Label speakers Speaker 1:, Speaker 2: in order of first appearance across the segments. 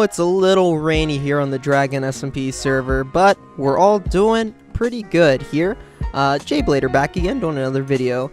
Speaker 1: it's a little rainy here on the Dragon SMP server, but we're all doing pretty good here. Jblader back again doing another video.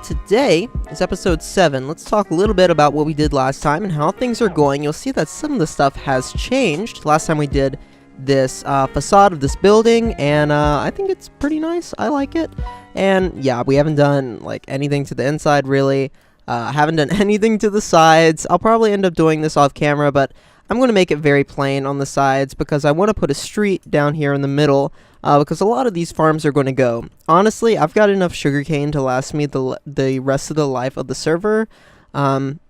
Speaker 1: Today is episode 7. Let's talk a little bit about what we did last time and how things are going. You'll see that some of the stuff has changed. Last time we did this facade of this building, and I think it's pretty nice. I like it. And yeah, we haven't done like anything to the inside really. Haven't done anything to the sides. I'll probably end up doing this off camera, but I'm going to make it very plain on the sides because I want to put a street down here in the middle because a lot of these farms are going to go. Honestly, I've got enough sugarcane to last me the rest of the life of the server. And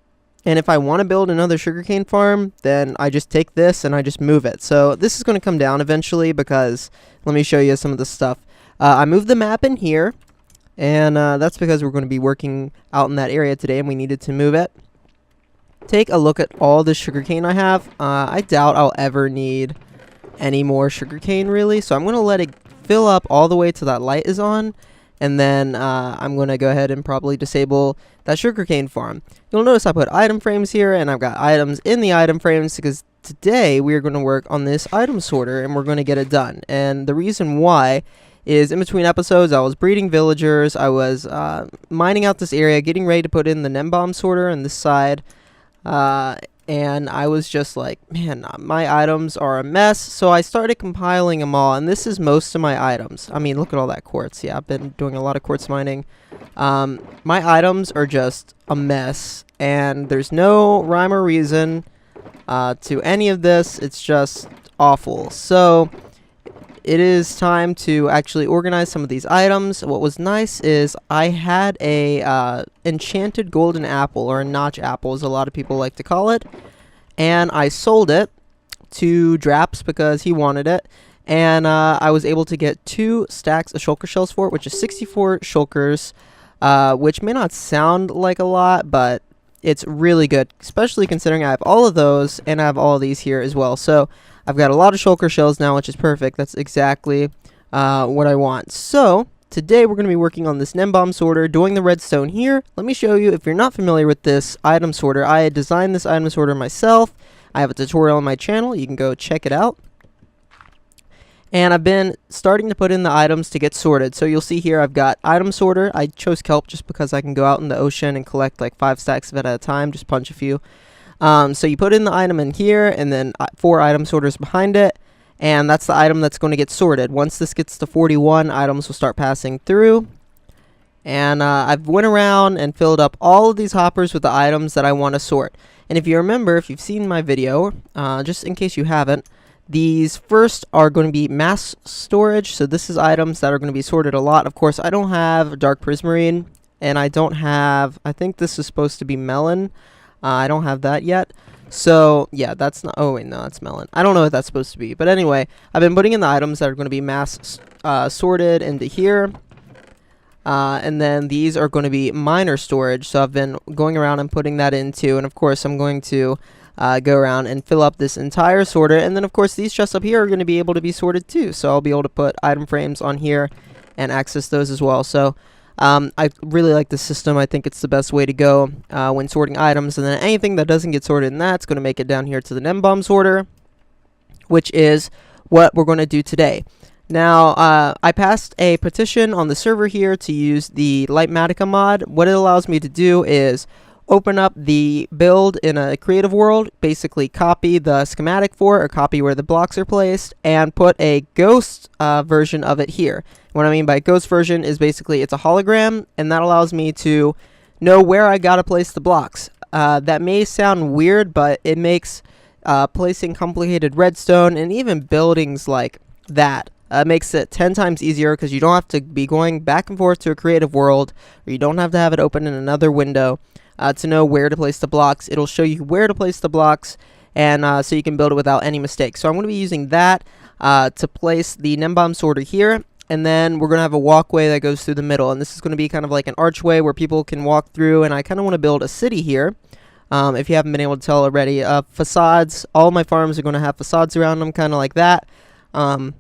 Speaker 1: if I want to build another sugarcane farm, then I just take this and I just move it. So this is going to come down eventually because let me show you some of the stuff. I moved the map in here, and that's because we're going to be working out in that area today and we needed to move it. Take a look at all the sugarcane I have. I doubt I'll ever need any more sugarcane really, so I'm going to let it fill up all the way till that light is on, and then I'm going to go ahead and probably disable that sugarcane farm. You'll notice I put item frames here, and I've got items in the item frames because today we are going to work on this item sorter and we're going to get it done. And the reason why is in between episodes I was breeding villagers, I was mining out this area, getting ready to put in the nem sorter on this side. And I was just like, man, my items are a mess. So I started compiling them all, and this is most of my items. I mean, look at all that quartz. Yeah, I've been doing a lot of quartz mining. My items are just a mess, and there's no rhyme or reason to any of this. It's just awful. So it is time to actually organize some of these items. What was nice is I had a enchanted golden apple, or a notch apple as a lot of people like to call it, and I sold it to Draps because he wanted it, and I was able to get 2 stacks of shulker shells for it, which is 64 shulkers, which may not sound like a lot, but it's really good, especially considering I have all of those and I have all of these here as well. So I've got a lot of shulker shells now, which is perfect. That's exactly what I want. So today we're going to be working on this nem sorter, doing the redstone here. Let me show you, if you're not familiar with this item sorter, I designed this item sorter myself. I have a tutorial on my channel. You can go check it out. And I've been starting to put in the items to get sorted. So you'll see here I've got item sorter. I chose kelp just because I can go out in the ocean and collect like 5 stacks of it at a time, just punch a few. So you put in the item in here, and then 4 item sorters behind it, and that's the item that's going to get sorted. Once this gets to 41, items will start passing through. And I've went around and filled up all of these hoppers with the items that I want to sort. And if you remember, if you've seen my video, just in case you haven't, these first are going to be mass storage. So this is items that are going to be sorted a lot. Of course, I don't have dark prismarine, and I don't have, I think this is supposed to be melon. I don't have that yet. So yeah, that's not, oh wait, no, that's melon. I don't know what that's supposed to be, but anyway, I've been putting in the items that are going to be mass sorted into here. And then these are going to be miner storage, so I've been going around and putting that into, and of course I'm going to go around and fill up this entire sorter. And then of course these chests up here are going to be able to be sorted too, so I'll be able to put item frames on here and access those as well. So I really like this system. I think it's the best way to go when sorting items. And then anything that doesn't get sorted in that's going to make it down here to the nem sorter, which is what we're going to do today. Now, I passed a petition on the server here to use the Litematica mod. What it allows me to do is open up the build in a creative world, basically copy the schematic for it, or copy where the blocks are placed, and put a ghost version of it here. What I mean by ghost version is basically it's a hologram, and that allows me to know where I gotta place the blocks. That may sound weird, but it makes placing complicated redstone and even buildings like that makes it 10 times easier because you don't have to be going back and forth to a creative world, or you don't have to have it open in another window to know where to place the blocks. It'll show you where to place the blocks, and so you can build it without any mistakes. So I'm going to be using that to place the nem sorter here. And then we're going to have a walkway that goes through the middle. And this is going to be kind of like an archway where people can walk through. And I kind of want to build a city here. If you haven't been able to tell already. Facades. All my farms are going to have facades around them, kind of like that. And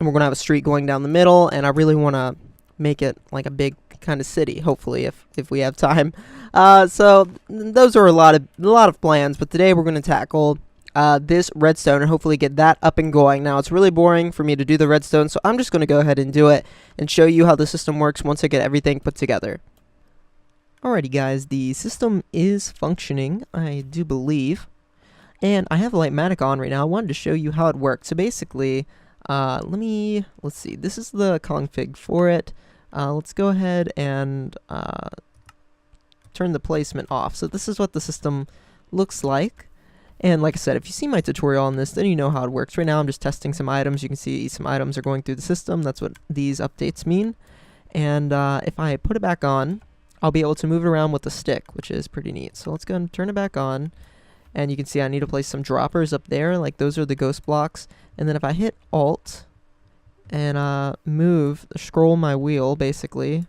Speaker 1: we're going to have a street going down the middle. And I really want to make it like a big kind of city, hopefully, if we have time. So those are a lot of plans. But today we're going to tackle this redstone and hopefully get that up and going. Now, it's really boring for me to do the redstone, so I'm just going to go ahead and do it and show you how the system works once I get everything put together. Alrighty guys, the system is functioning, I do believe. And I have Litematica on right now. I wanted to show you how it works. So basically, let's see, this is the config for it. Let's go ahead and turn the placement off. So this is what the system looks like. And like I said, if you see my tutorial on this, then you know how it works. Right now I'm just testing some items. You can see some items are going through the system. That's what these updates mean. And if I put it back on, I'll be able to move it around with the stick, which is pretty neat. So let's go ahead and turn it back on. And you can see I need to place some droppers up there, like those are the ghost blocks. And then if I hit Alt and scroll my wheel, basically,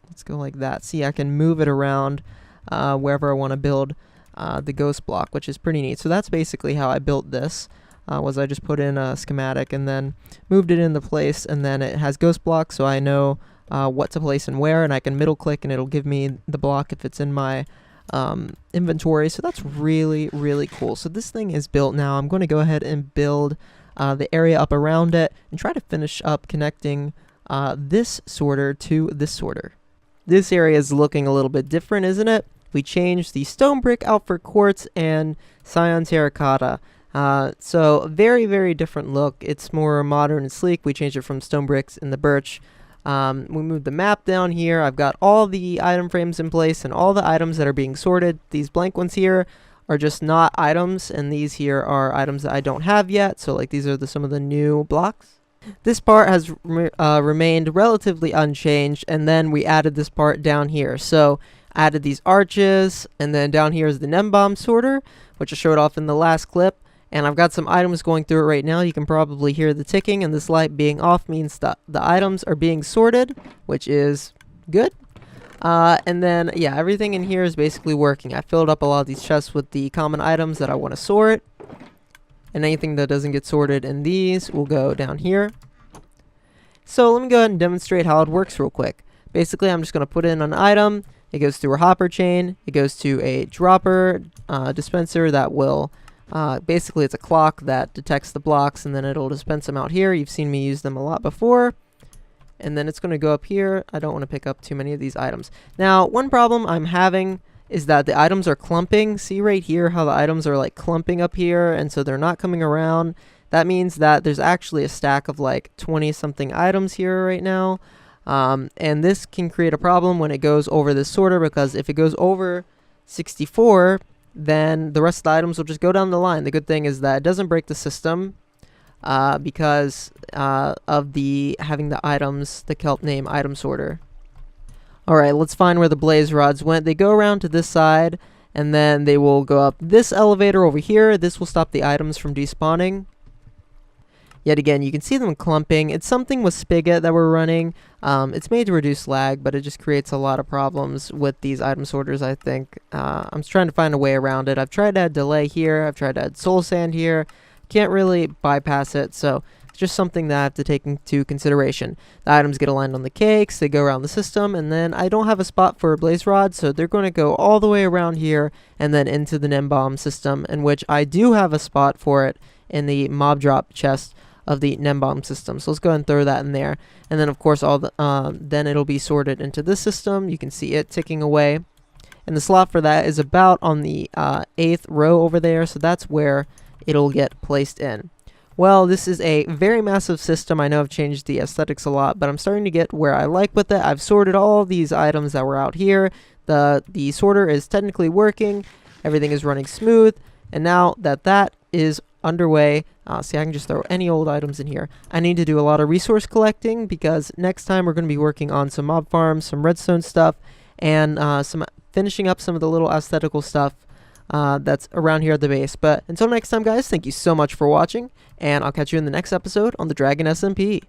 Speaker 1: let's go like that. See, I can move it around wherever I want to build the ghost block, which is pretty neat. So that's basically how I built this. Was I just put in a schematic and then moved it into place, and then it has ghost blocks, so I know what to place and where, and I can middle click and it'll give me the block if it's in my inventory. So that's really, really cool. So this thing is built now. I'm going to go ahead and build the area up around it and try to finish up connecting this sorter to this sorter. This area is looking a little bit different, isn't it? We changed the stone brick out for quartz and cyan terracotta. So a very, very different look. It's more modern and sleek. We changed it from stone bricks and the birch. We moved the map down here. I've got all the item frames in place and all the items that are being sorted. These blank ones here are just not items, and these here are items that I don't have yet. So like these are some of the new blocks. This part has remained relatively unchanged, and then we added this part down here. So added these arches, and then down here is the Nembomb sorter, which I showed off in the last clip. And I've got some items going through it right now. You can probably hear the ticking, and this light being off means that the items are being sorted, which is good. And then, yeah, everything in here is basically working. I filled up a lot of these chests with the common items that I want to sort. And anything that doesn't get sorted in these will go down here. So let me go ahead and demonstrate how it works real quick. Basically, I'm just going to put in an item. It goes through a hopper chain. It goes to a dropper dispenser that will... basically it's a clock that detects the blocks, and then it'll dispense them out here. You've seen me use them a lot before. And then it's going to go up here. I don't want to pick up too many of these items. Now, one problem I'm having is that the items are clumping. See right here how the items are like clumping up here, and so they're not coming around. That means that there's actually a stack of like 20 something items here right now. And this can create a problem when it goes over this sorter, because if it goes over 64, then the rest of the items will just go down the line. The good thing is that it doesn't break the system because of having the items, the kelp name item sorter. Alright, let's find where the blaze rods went. They go around to this side, and then they will go up this elevator over here. This will stop the items from despawning. Yet again, you can see them clumping. It's something with Spigot that we're running. It's made to reduce lag, but it just creates a lot of problems with these item sorters, I think. I'm trying to find a way around it. I've tried to add delay here. I've tried to add soul sand here. Can't really bypass it, so it's just something that I have to take into consideration. The items get aligned on the cakes. They go around the system, and then I don't have a spot for a blaze rod, so they're going to go all the way around here and then into the Nembomb system, in which I do have a spot for it in the mob drop chest of the Nembomb system. So let's go ahead and throw that in there. And then of course then it'll be sorted into this system. You can see it ticking away. And the slot for that is about on the 8th row over there. So that's where it'll get placed in. Well, this is a very massive system. I know I've changed the aesthetics a lot, but I'm starting to get where I like with it. I've sorted all these items that were out here. The sorter is technically working. Everything is running smooth. And now that is underway, see, I can just throw any old items in here. I need to do a lot of resource collecting, because next time we're going to be working on some mob farms, some redstone stuff, and finishing up some of the little aesthetical stuff that's around here at the base. But until next time, guys, thank you so much for watching, and I'll catch you in the next episode on the Dragon SMP.